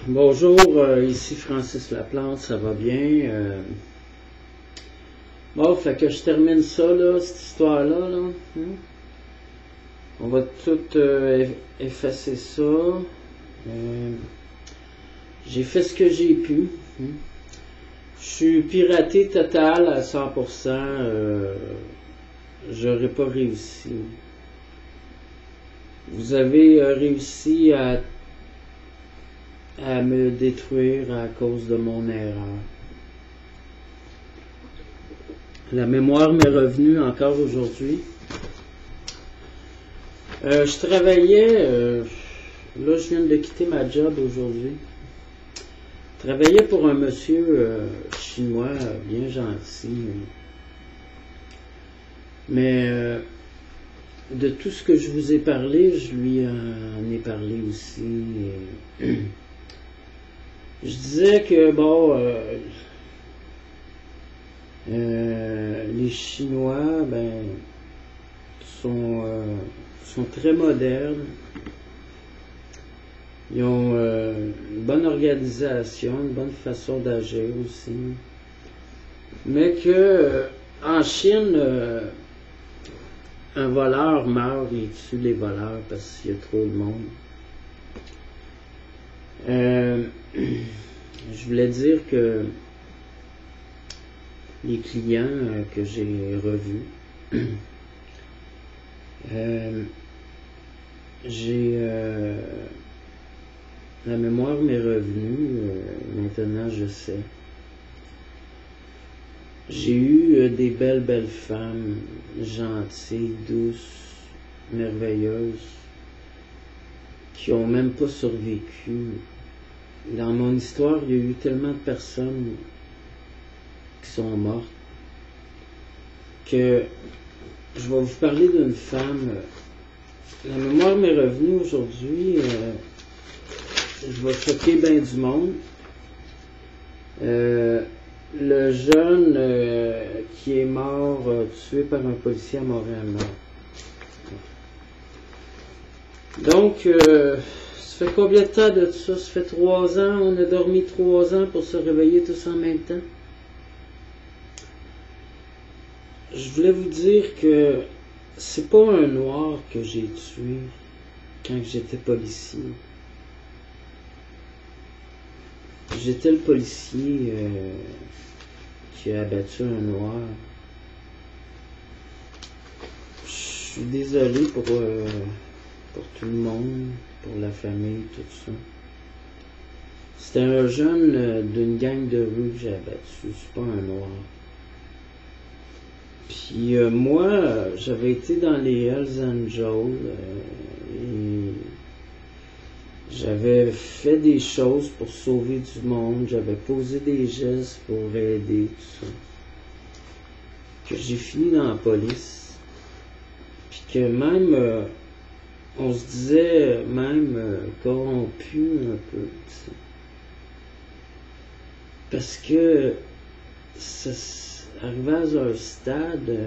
Bonjour, ici Francis Laplante, ça va bien? Bon, fait que je termine ça, là, cette histoire-là, là. On va tout effacer ça. J'ai fait ce que j'ai pu. Je suis piraté total à 100%. J'aurais pas réussi. Vous avez réussi à me détruire à cause de mon erreur. La mémoire m'est revenue encore aujourd'hui. Je travaillais, là je viens de quitter ma job aujourd'hui. Je travaillais pour un monsieur chinois bien gentil. Mais de tout ce que je vous ai parlé, je lui en ai parlé aussi. Je disais que, bon, les Chinois, sont très modernes. Ils ont une bonne organisation, une bonne façon d'agir aussi. Mais que, en Chine, un voleur meurt, il tue les voleurs parce qu'il y a trop de monde. Je voulais dire que les clients que j'ai revus, la mémoire m'est revenue, maintenant je sais. J'ai eu des belles femmes, gentilles, douces, merveilleuses, qui ont même pas survécu. Dans mon histoire, il y a eu tellement de personnes qui sont mortes que je vais vous parler d'une femme. La mémoire m'est revenue aujourd'hui. Je vais choquer bien du monde. Le jeune qui est mort, tué par un policier à Montréal-Nord. Donc, ça fait combien de temps de ça? Ça fait 3 ans, on a dormi 3 ans pour se réveiller tous en même temps. Je voulais vous dire que c'est pas un noir que j'ai tué quand j'étais policier. J'étais le policier qui a abattu un noir. Je suis désolé pour tout le monde, pour la famille, tout ça. C'était un jeune d'une gang de rue que j'ai abattu, c'est pas un noir. Puis moi, j'avais été dans les Hells Angels et j'avais fait des choses pour sauver du monde, j'avais posé des gestes pour aider, tout ça. Que j'ai fini dans la police. Puis que même, on se disait même corrompu un peu, tu sais. Parce que ça arrivé à un stade,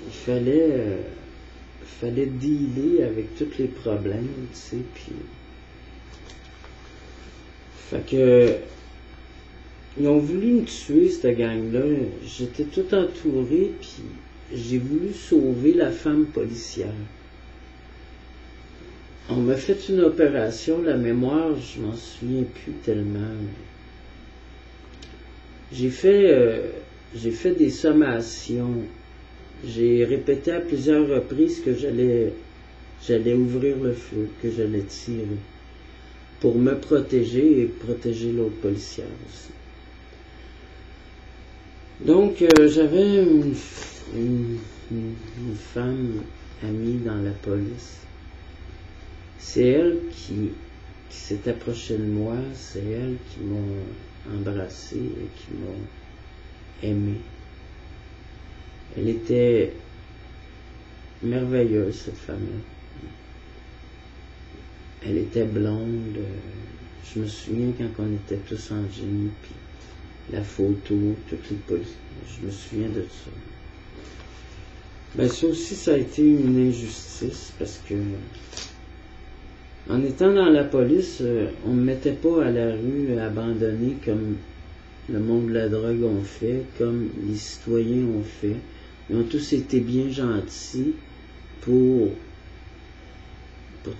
il fallait dealer avec tous les problèmes, tu sais, puis... Fait que... Ils ont voulu me tuer, cette gang-là. J'étais tout entouré, puis j'ai voulu sauver la femme policière. On m'a fait une opération, la mémoire, je m'en souviens plus tellement. J'ai fait des sommations. J'ai répété à plusieurs reprises que j'allais ouvrir le feu, que j'allais tirer, pour me protéger et protéger l'autre policière aussi. Donc, j'avais une femme amie dans la police. C'est elle qui s'est approchée de moi, c'est elle qui m'a embrassé et qui m'a aimé. Elle était merveilleuse, cette femme-là. Elle était blonde. Je me souviens quand on était tous en jean, puis la photo, toutes les polices. Je me souviens de ça. Ben ça aussi, ça a été une injustice parce que En étant dans la police, on ne me mettait pas à la rue abandonné comme le monde de la drogue ont fait, comme les citoyens ont fait. Ils ont tous été bien gentils pour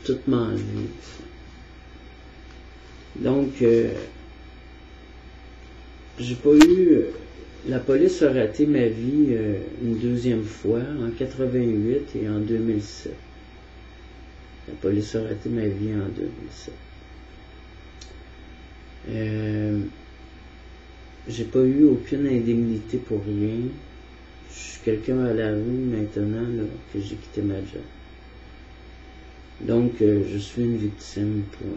tout m'enlever. Donc, j'ai pas eu... La police a raté ma vie une deuxième fois, en 88 et en 2007. La police a raté ma vie en 2007. J'ai pas eu aucune indemnité pour rien. Je suis quelqu'un à la rue maintenant là, que j'ai quitté ma job. Donc, je suis une victime, point.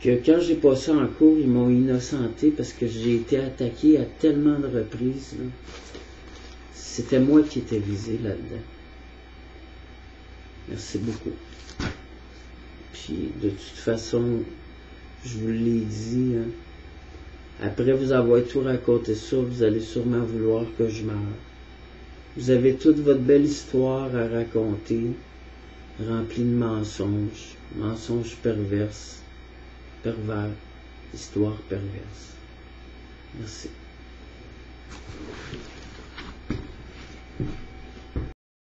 Que quand j'ai passé en cours, ils m'ont innocenté parce que j'ai été attaqué à tellement de reprises. C'était moi qui étais visé là-dedans. Merci beaucoup. Puis, de toute façon, je vous l'ai dit, hein, après vous avoir tout raconté ça, vous allez sûrement vouloir que je meure. Vous avez toute votre belle histoire à raconter, remplie de mensonges, mensonges pervers, histoire perverse. Merci.